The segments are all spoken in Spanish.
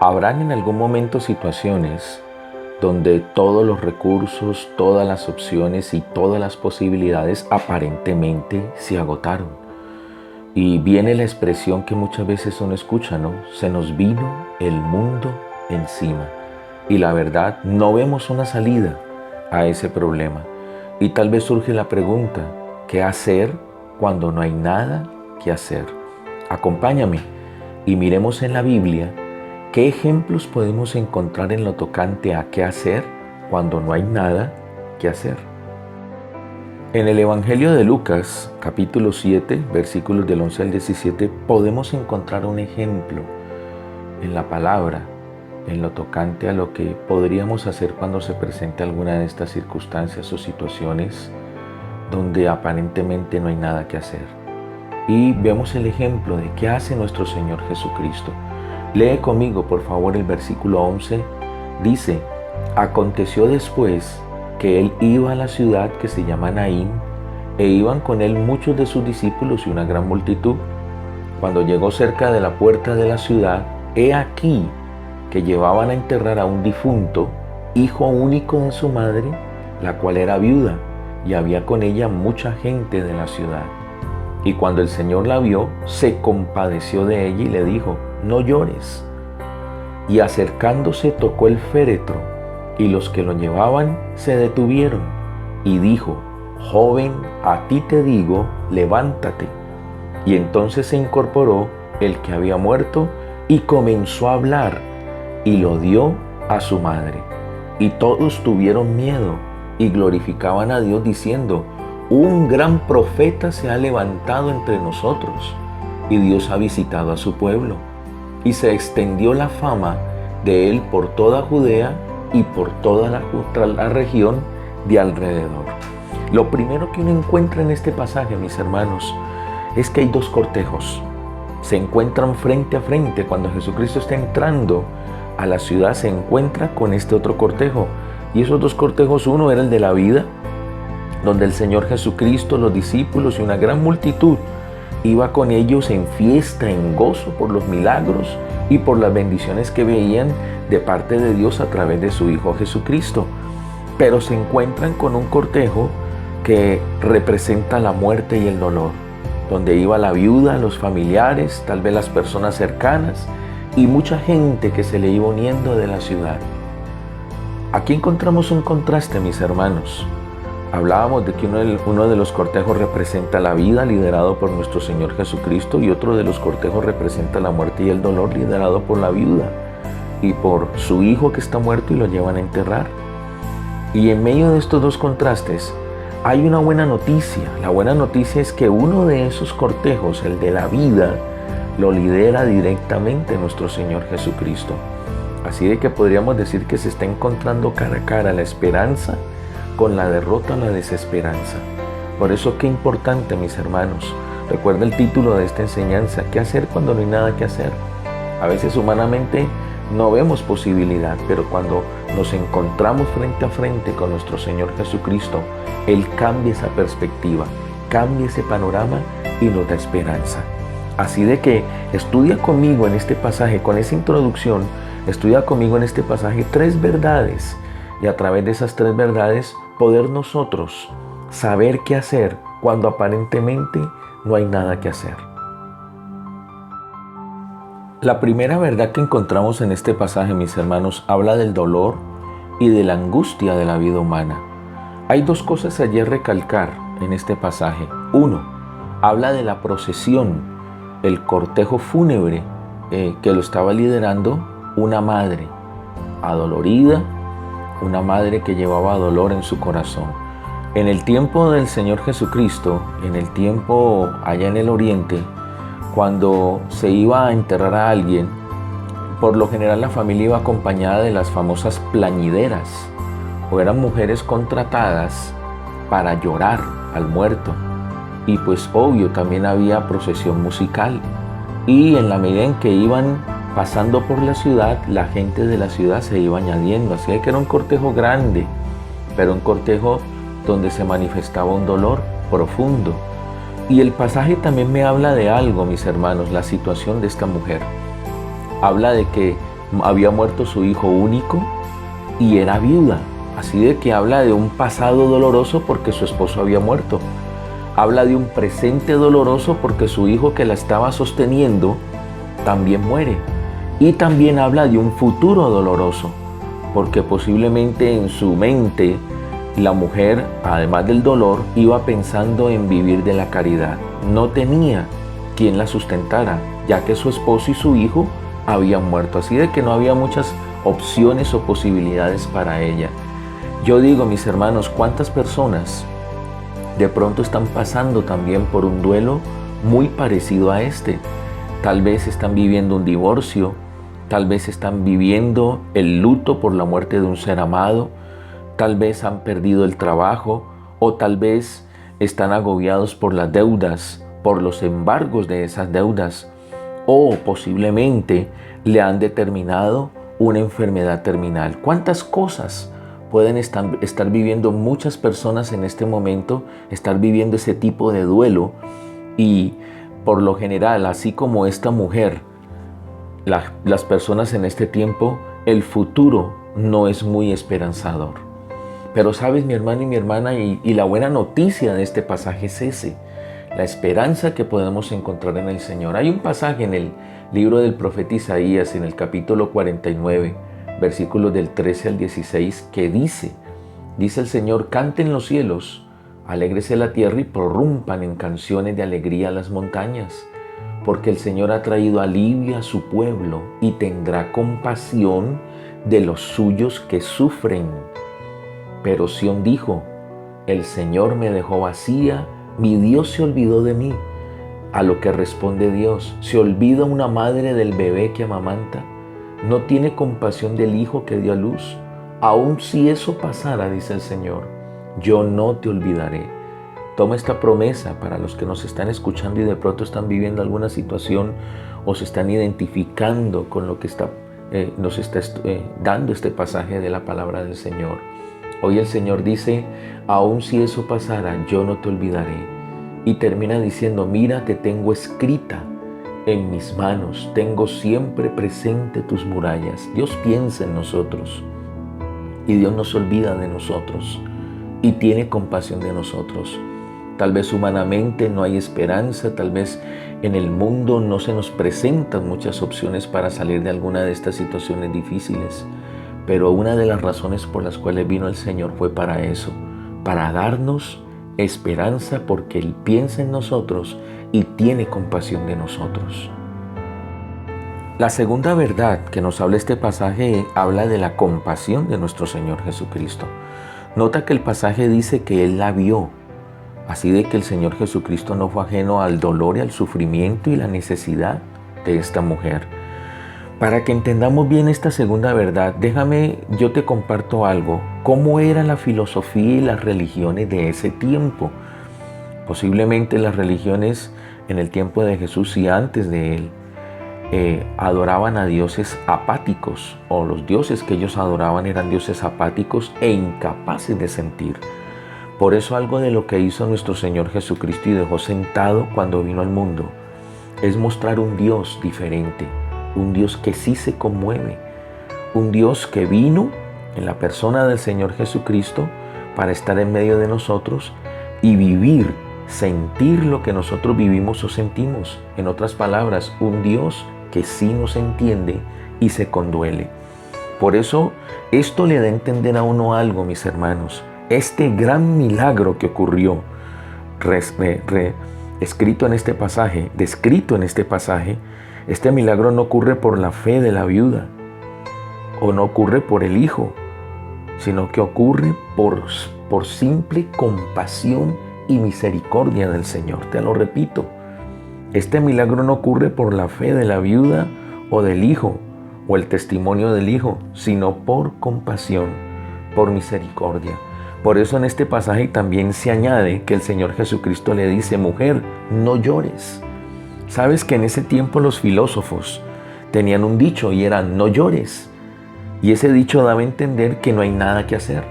Habrán en algún momento situaciones donde todos los recursos, todas las opciones y todas las posibilidades aparentemente se agotaron. Y viene la expresión que muchas veces uno escucha, ¿no? Se nos vino el mundo encima. Y la verdad, no vemos una salida a ese problema. Y tal vez surge la pregunta, ¿qué hacer cuando no hay nada que hacer? Acompáñame y miremos en la Biblia qué ejemplos podemos encontrar en lo tocante a qué hacer cuando no hay nada que hacer. En el Evangelio de Lucas, capítulo 7, versículos del 11 al 17, podemos encontrar un ejemplo en la palabra, en lo tocante a lo que podríamos hacer cuando se presente alguna de estas circunstancias o situaciones donde aparentemente no hay nada que hacer. Y vemos el ejemplo de qué hace nuestro Señor Jesucristo. Lee conmigo, por favor, el versículo 11. Dice, aconteció después que él iba a la ciudad que se llama Naín, e iban con él muchos de sus discípulos y una gran multitud. Cuando llegó cerca de la puerta de la ciudad, he aquí que llevaban a enterrar a un difunto, hijo único de su madre, la cual era viuda, y había con ella mucha gente de la ciudad. Y cuando el Señor la vio, se compadeció de ella y le dijo, no llores. Y acercándose tocó el féretro, y los que lo llevaban se detuvieron, y dijo, joven, a ti te digo, levántate. Y entonces se incorporó el que había muerto, y comenzó a hablar, y lo dio a su madre. Y todos tuvieron miedo, y glorificaban a Dios diciendo, un gran profeta se ha levantado entre nosotros, y Dios ha visitado a su pueblo. Y se extendió la fama de él por toda Judea y por toda la región de alrededor. Lo primero que uno encuentra en este pasaje, mis hermanos, es que hay dos cortejos. Se encuentran frente a frente. Cuando Jesucristo está entrando a la ciudad, se encuentra con este otro cortejo. Y esos dos cortejos, uno era el de la vida, donde el Señor Jesucristo, los discípulos y una gran multitud iba con ellos en fiesta, en gozo por los milagros y por las bendiciones que veían de parte de Dios a través de su Hijo Jesucristo. Pero se encuentran con un cortejo que representa la muerte y el dolor, donde iba la viuda, los familiares, tal vez las personas cercanas y mucha gente que se le iba uniendo de la ciudad. Aquí encontramos un contraste, mis hermanos. Hablábamos de que uno de los cortejos representa la vida, liderado por nuestro Señor Jesucristo, y otro de los cortejos representa la muerte y el dolor, liderado por la viuda y por su hijo que está muerto y lo llevan a enterrar. Y en medio de estos dos contrastes hay una buena noticia. La buena noticia es que uno de esos cortejos, el de la vida, lo lidera directamente nuestro Señor Jesucristo. Así de que podríamos decir que se está encontrando cara a cara la esperanza con la derrota, la desesperanza. Por eso qué importante, mis hermanos. Recuerda el título de esta enseñanza, ¿qué hacer cuando no hay nada que hacer? A veces humanamente no vemos posibilidad, pero cuando nos encontramos frente a frente con nuestro Señor Jesucristo, Él cambia esa perspectiva, cambia ese panorama y nos da esperanza. Así de que estudia conmigo en este pasaje, con esa introducción, estudia conmigo en este pasaje 3 verdades, y a través de esas 3 verdades poder nosotros saber qué hacer cuando aparentemente no hay nada que hacer. La primera verdad que encontramos en este pasaje, mis hermanos, habla del dolor y de la angustia de la vida humana. Hay 2 cosas allí a recalcar en este pasaje. 1, habla de la procesión, el cortejo fúnebre que lo estaba liderando una madre adolorida, una madre que llevaba dolor en su corazón. En el tiempo del Señor Jesucristo, en el tiempo allá en el oriente, cuando se iba a enterrar a alguien, por lo general la familia iba acompañada de las famosas plañideras, o eran mujeres contratadas para llorar al muerto. Y pues obvio, también había procesión musical. Y en la medida en que iban pasando por la ciudad, la gente de la ciudad se iba añadiendo. Así que era un cortejo grande, pero un cortejo donde se manifestaba un dolor profundo. Y el pasaje también me habla de algo, mis hermanos, la situación de esta mujer. Habla de que Había muerto su hijo único y era viuda. Así de que habla de un pasado doloroso porque su esposo había muerto. Habla de un presente doloroso porque su hijo que la estaba sosteniendo también muere. Y también habla de un futuro doloroso, porque posiblemente en su mente la mujer, además del dolor, iba pensando en vivir de la caridad. No tenía quien la sustentara, ya que su esposo y su hijo habían muerto. Así de que no había muchas opciones o posibilidades para ella. Yo digo, mis hermanos, ¿cuántas personas de pronto están pasando también por un duelo muy parecido a este? Tal vez están viviendo un divorcio, tal vez están viviendo el luto por la muerte de un ser amado, tal vez han perdido el trabajo o tal vez están agobiados por las deudas, por los embargos de esas deudas, o posiblemente le han determinado una enfermedad terminal. ¿Cuántas cosas pueden estar viviendo muchas personas en este momento, estar viviendo ese tipo de duelo? Y por lo general, así como esta mujer, las personas en este tiempo, el futuro no es muy esperanzador. Pero sabes, mi hermano y mi hermana, y la buena noticia de este pasaje es ese, la esperanza que podemos encontrar en el Señor. Hay un pasaje en el libro del profeta Isaías, en el capítulo 49, versículos del 13 al 16, que dice el Señor: canten los cielos, alégrese la tierra y prorrumpan en canciones de alegría las montañas, porque el Señor ha traído alivio a su pueblo y tendrá compasión de los suyos que sufren. Pero Sión dijo: el Señor me dejó vacía, mi Dios se olvidó de mí. A lo que responde Dios: ¿se olvida una madre del bebé que amamanta? ¿No tiene compasión del hijo que dio a luz? Aun si eso pasara, dice el Señor, yo no te olvidaré. Toma esta promesa para los que nos están escuchando y de pronto están viviendo alguna situación o se están identificando con lo que nos está dando este pasaje de la palabra del Señor. Hoy el Señor dice: aun si eso pasara, yo no te olvidaré. Y termina diciendo: mira, te tengo escrita en mis manos, tengo siempre presente tus murallas. Dios piensa en nosotros y Dios no se olvida de nosotros y tiene compasión de nosotros. Tal vez humanamente no hay esperanza, tal vez en el mundo no se nos presentan muchas opciones para salir de alguna de estas situaciones difíciles, pero una de las razones por las cuales vino el Señor fue para eso, para darnos esperanza, porque Él piensa en nosotros y tiene compasión de nosotros. La segunda verdad que nos habla este pasaje habla de la compasión de nuestro Señor Jesucristo. Nota que el pasaje dice que Él la vio, así de que el Señor Jesucristo no fue ajeno al dolor y al sufrimiento y la necesidad de esta mujer. Para que entendamos bien esta segunda verdad, yo te comparto algo. ¿Cómo era la filosofía y las religiones de ese tiempo? Posiblemente las religiones en el tiempo de Jesús y antes de Él adoraban a dioses apáticos, o los dioses que ellos adoraban eran dioses apáticos e incapaces de sentir. Por eso algo de lo que hizo nuestro Señor Jesucristo y dejó sentado cuando vino al mundo es mostrar un Dios diferente, un Dios que sí se conmueve, un Dios que vino en la persona del Señor Jesucristo para estar en medio de nosotros y vivir, sentir lo que nosotros vivimos o sentimos. En otras palabras, un Dios que sí nos entiende y se conduele. Por eso, esto le da a entender a uno algo, mis hermanos. Este gran milagro que ocurrió, descrito en este pasaje, este milagro no ocurre por la fe de la viuda o no ocurre por el hijo, sino que ocurre por simple compasión y misericordia del Señor. Te lo repito, este milagro no ocurre por la fe de la viuda o del hijo o el testimonio del hijo, sino por compasión, por misericordia. Por eso en este pasaje también se añade que el Señor Jesucristo le dice: mujer, no llores. Sabes que en ese tiempo los filósofos tenían un dicho y era: no llores. Y ese dicho daba a entender que no hay nada que hacer.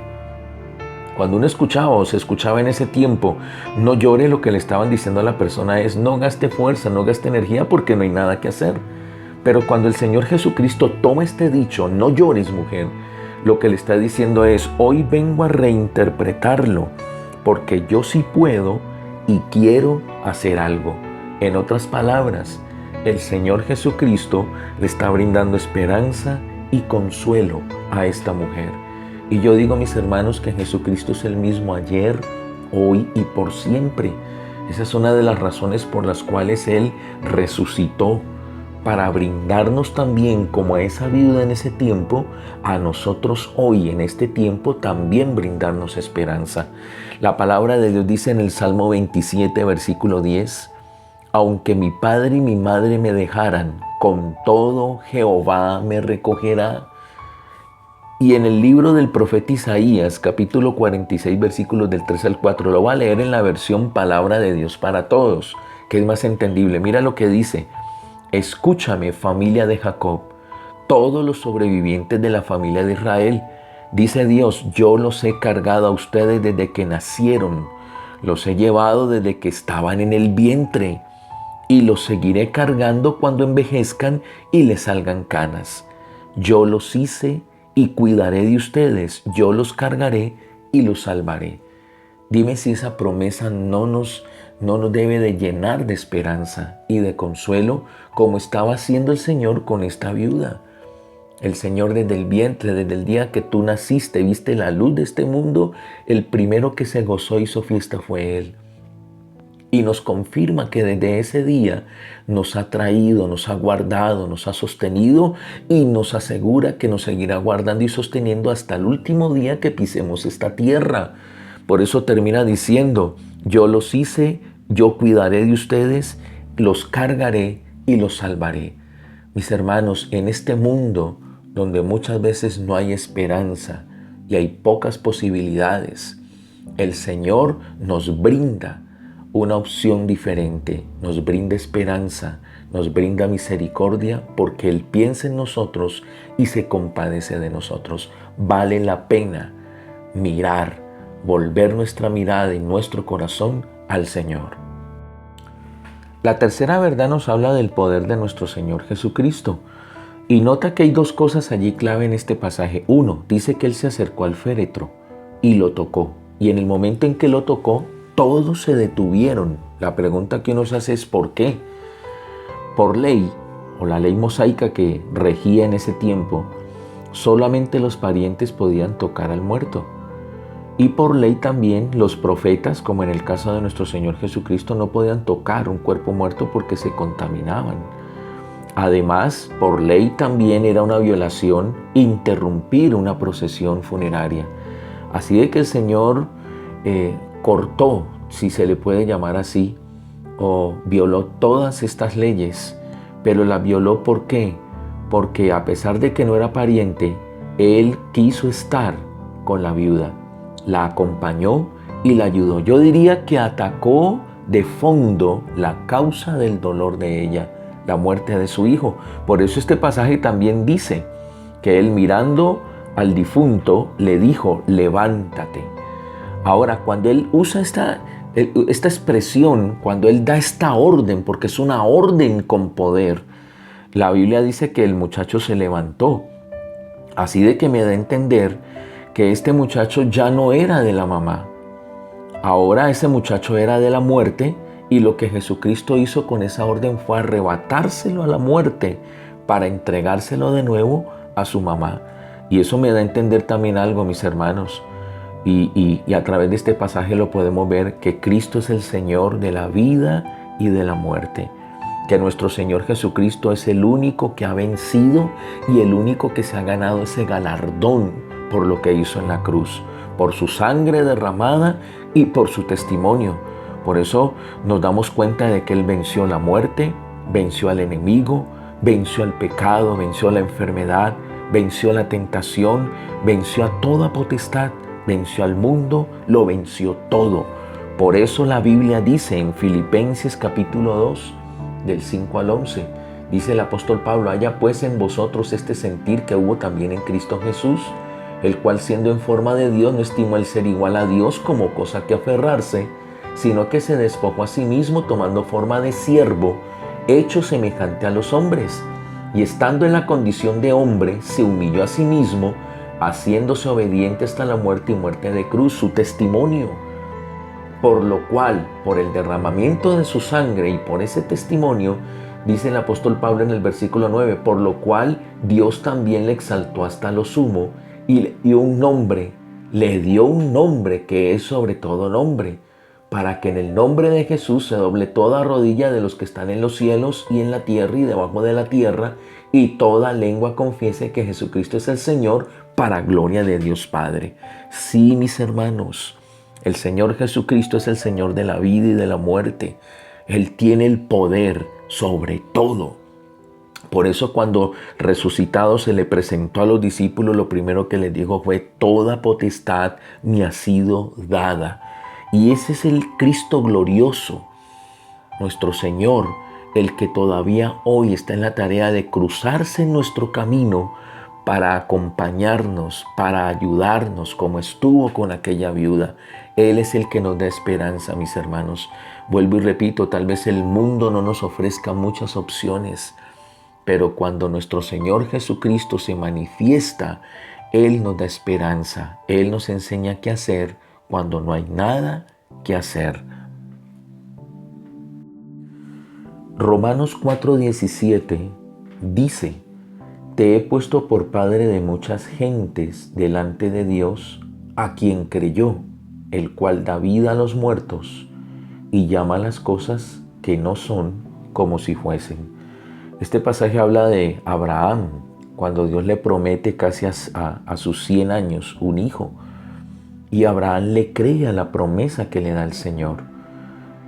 Cuando uno escuchaba o se escuchaba en ese tiempo no llore, lo que le estaban diciendo a la persona es: no gaste fuerza, no gaste energía, porque no hay nada que hacer. Pero cuando el Señor Jesucristo toma este dicho, no llores, mujer, lo que le está diciendo es, hoy vengo a reinterpretarlo, porque yo sí puedo y quiero hacer algo. En otras palabras, el Señor Jesucristo le está brindando esperanza y consuelo a esta mujer. Y yo digo, mis hermanos, que Jesucristo es el mismo ayer, hoy y por siempre. Esa es una de las razones por las cuales Él resucitó, para brindarnos también, como a esa viuda en ese tiempo, a nosotros hoy en este tiempo también brindarnos esperanza. La palabra de Dios dice en el Salmo 27, versículo 10, aunque mi padre y mi madre me dejaran, con todo Jehová me recogerá. Y en el libro del profeta Isaías, capítulo 46, versículos del 3 al 4, lo voy a leer en la versión Palabra de Dios para Todos, que es más entendible. Mira lo que dice: escúchame, familia de Jacob, todos los sobrevivientes de la familia de Israel. Dice Dios, yo los he cargado a ustedes desde que nacieron, los he llevado desde que estaban en el vientre, y los seguiré cargando cuando envejezcan y les salgan canas. Yo los hice y cuidaré de ustedes, yo los cargaré y los salvaré. Dime si esa promesa no nos debe de llenar de esperanza y de consuelo, como estaba haciendo el Señor con esta viuda. El Señor desde el vientre, desde el día que tú naciste, viste la luz de este mundo, el primero que se gozó y hizo fiesta fue Él. Y nos confirma que desde ese día nos ha traído, nos ha guardado, nos ha sostenido y nos asegura que nos seguirá guardando y sosteniendo hasta el último día que pisemos esta tierra. Por eso termina diciendo, yo los hice, yo cuidaré de ustedes, los cargaré y los salvaré. Mis hermanos, en este mundo donde muchas veces no hay esperanza y hay pocas posibilidades, el Señor nos brinda una opción diferente, nos brinda esperanza, nos brinda misericordia, porque Él piensa en nosotros y se compadece de nosotros. Vale la pena mirar, volver nuestra mirada y nuestro corazón al Señor. La tercera verdad nos habla del poder de nuestro Señor Jesucristo. Y nota que hay dos cosas allí clave en este pasaje. Uno, dice que Él se acercó al féretro y lo tocó. Y en el momento en que lo tocó, todos se detuvieron. La pregunta que uno se hace es ¿por qué? Por ley, o la ley mosaica que regía en ese tiempo, solamente los parientes podían tocar al muerto. Y por ley también los profetas, como en el caso de nuestro Señor Jesucristo, no podían tocar un cuerpo muerto porque se contaminaban. Además, por ley también era una violación interrumpir una procesión funeraria. Así de que el Señor cortó, si se le puede llamar así, o violó todas estas leyes. Pero las violó ¿por qué? Porque a pesar de que no era pariente, Él quiso estar con la viuda, la acompañó y la ayudó. Yo diría que atacó de fondo la causa del dolor de ella, la muerte de su hijo. Por eso este pasaje también dice que Él, mirando al difunto, le dijo, levántate. Ahora, cuando Él usa esta expresión, cuando Él da esta orden, porque es una orden con poder, la Biblia dice que el muchacho se levantó. Así de que me da a entender que este muchacho ya no era de la mamá. Ahora ese muchacho era de la muerte, y lo que Jesucristo hizo con esa orden fue arrebatárselo a la muerte para entregárselo de nuevo a su mamá. Y eso me da a entender también algo, mis hermanos. Y a través de este pasaje lo podemos ver, que Cristo es el Señor de la vida y de la muerte. Que nuestro Señor Jesucristo es el único que ha vencido y el único que se ha ganado ese galardón por lo que hizo en la cruz, por su sangre derramada y por su testimonio. Por eso nos damos cuenta de que Él venció la muerte, venció al enemigo, venció al pecado, venció la enfermedad, venció la tentación, venció a toda potestad, venció al mundo, lo venció todo. Por eso la Biblia dice en Filipenses capítulo 2, del 5 al 11, dice el apóstol Pablo, haya pues en vosotros este sentir que hubo también en Cristo Jesús, el cual siendo en forma de Dios no estimó el ser igual a Dios como cosa que aferrarse, sino que se despojó a sí mismo tomando forma de siervo, hecho semejante a los hombres, y estando en la condición de hombre, se humilló a sí mismo, haciéndose obediente hasta la muerte y muerte de cruz, su testimonio. Por lo cual, por el derramamiento de su sangre y por ese testimonio, dice el apóstol Pablo en el versículo 9, por lo cual Dios también le exaltó hasta lo sumo y le dio un nombre que es sobre todo nombre, para que en el nombre de Jesús se doble toda rodilla de los que están en los cielos y en la tierra y debajo de la tierra, y toda lengua confiese que Jesucristo es el Señor, para gloria de Dios Padre. Sí, mis hermanos, el Señor Jesucristo es el Señor de la vida y de la muerte. Él tiene el poder sobre todo. Por eso cuando resucitado se le presentó a los discípulos, lo primero que les dijo fue: toda potestad me ha sido dada. Y ese es el Cristo glorioso, nuestro Señor, el que todavía hoy está en la tarea de cruzarse en nuestro camino para acompañarnos, para ayudarnos, como estuvo con aquella viuda. Él es el que nos da esperanza, mis hermanos. Vuelvo y repito, tal vez el mundo no nos ofrezca muchas opciones, pero cuando nuestro Señor Jesucristo se manifiesta, Él nos da esperanza. Él nos enseña qué hacer cuando no hay nada que hacer. Romanos 4:17 dice: te he puesto por padre de muchas gentes delante de Dios, a quien creyó, el cual da vida a los muertos y llama las cosas que no son como si fuesen. Este pasaje habla de Abraham, cuando Dios le promete casi a sus 100 años un hijo. Y Abraham le cree a la promesa que le da el Señor.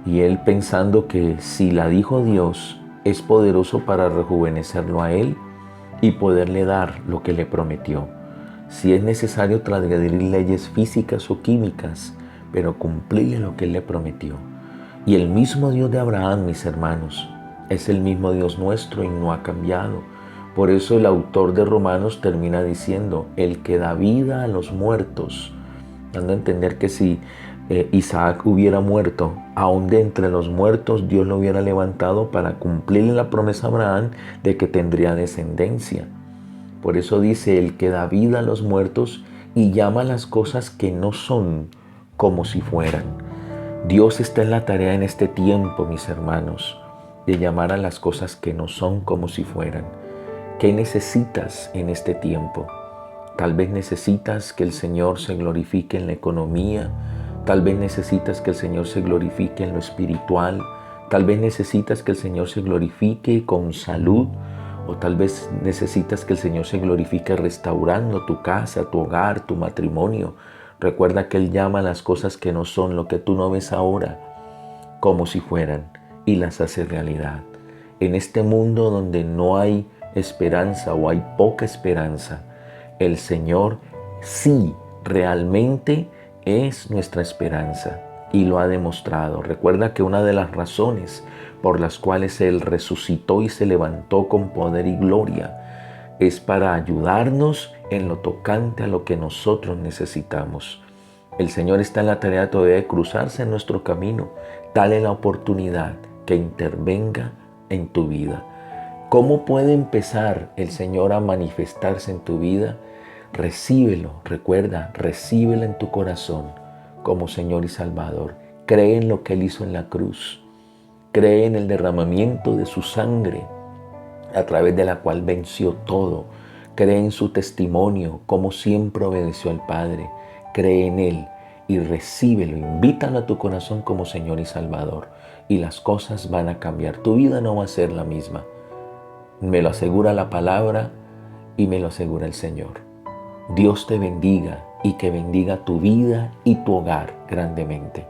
Y él, pensando que si la dijo Dios, es poderoso para rejuvenecerlo a él y poderle dar lo que le prometió. Si es necesario transgredir leyes físicas o químicas, pero cumplirle lo que él le prometió. Y el mismo Dios de Abraham, mis hermanos, es el mismo Dios nuestro y no ha cambiado. Por eso el autor de Romanos termina diciendo: el que da vida a los muertos, dando a entender que si Isaac hubiera muerto, aún de entre los muertos Dios lo hubiera levantado para cumplirle la promesa a Abraham de que tendría descendencia. Por eso dice: el que da vida a los muertos y llama a las cosas que no son como si fueran. Dios está en la tarea en este tiempo, mis hermanos, de llamar a las cosas que no son como si fueran. ¿Qué necesitas en este tiempo? Tal vez necesitas que el Señor se glorifique en la economía. Tal vez necesitas que el Señor se glorifique en lo espiritual. Tal vez necesitas que el Señor se glorifique con salud. O tal vez necesitas que el Señor se glorifique restaurando tu casa, tu hogar, tu matrimonio. Recuerda que Él llama a las cosas que no son, lo que tú no ves ahora, como si fueran, y las hace realidad. En este mundo donde no hay esperanza o hay poca esperanza, el Señor sí realmente es nuestra esperanza y lo ha demostrado. Recuerda que una de las razones por las cuales Él resucitó y se levantó con poder y gloria es para ayudarnos en lo tocante a lo que nosotros necesitamos. El Señor está en la tarea todavía de cruzarse en nuestro camino. Dale la oportunidad que intervenga en tu vida. ¿Cómo puede empezar el Señor a manifestarse en tu vida? Recíbelo, recuerda, recíbelo en tu corazón como Señor y Salvador. Cree en lo que Él hizo en la cruz. Cree en el derramamiento de su sangre, a través de la cual venció todo. Cree en su testimonio, como siempre obedeció al Padre. Cree en Él y recíbelo, invítalo a tu corazón como Señor y Salvador. Y las cosas van a cambiar. Tu vida no va a ser la misma. Me lo asegura la palabra y me lo asegura el Señor. Dios te bendiga y que bendiga tu vida y tu hogar grandemente.